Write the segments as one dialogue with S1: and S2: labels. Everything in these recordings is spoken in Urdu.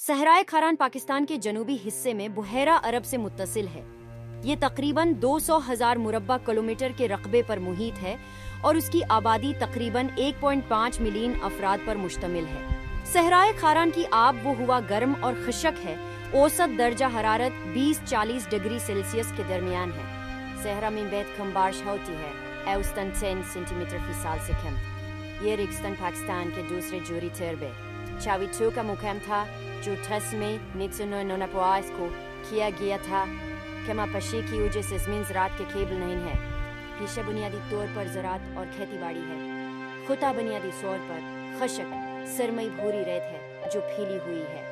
S1: صحرائے خاران پاکستان کے جنوبی حصے میں بحیرہ عرب سے متصل ہے۔ یہ تقریباً 200,000 مربع کلومیٹر کے رقبے پر محیط ہے اور اس کی آبادی تقریباً 1.5 ملین افراد پر مشتمل ہے۔ صحرائے خاران کی آب و ہوا گرم اور خشک ہے۔ اوسط درجہ حرارت 20-40 ڈگری سیلسیس کے درمیان ہے۔ صحرا میں بیت کم بارش ہوتی ہے، اوسطاً 10 سینٹی میٹر فی سال سے کم۔ یہ ریگستان پاکستان کے دوسرے جوہری تربے چاویٹو کا مقام تھا جو 10 مئی 1949 کو کیا گیا تھا۔ کما پشی کی وجہ سے زمین زراعت کے قابل نہیں ہے۔ پیشہ بنیادی طور پر زراعت اور کھیتی باڑی ہے۔ خطہ بنیادی طور پر خشک سرمئی بھوری ریت ہے جو پھیلی ہوئی ہے۔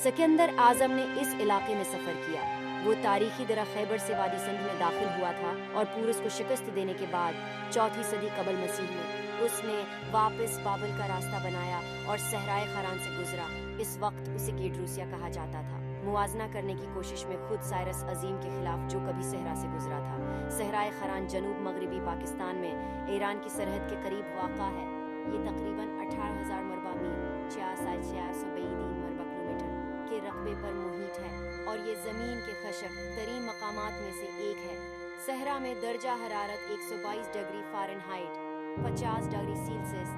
S1: سکندر اعظم نے اس علاقے میں سفر کیا۔ وہ تاریخی درہ خیبر سے وادی سندھ میں داخل ہوا تھا اور پورس کو شکست دینے کے بعد 4 صدی قبل مسیح میں اس نے واپس بابل کا راستہ بنایا اور صحرائے خاران سے گزرا۔ اس وقت اسے کیڈروسیا کہا جاتا تھا، موازنہ کرنے کی کوشش میں خود سائرس عظیم کے خلاف جو کبھی صحرا سے گزرا تھا۔ صحرائے خاران جنوب مغربی پاکستان میں ایران کی سرحد کے قریب واقع ہے۔ یہ تقریباً 18,000 مربع میل 6,622 مربع کلومیٹر کے رقبے پر محیط ہے اور یہ زمین کے خشک ترین مقامات میں سے ایک ہے۔ صحرا میں درجہ حرارت 122 ڈگری فارنہائٹ 50 ڈگری سیلسیس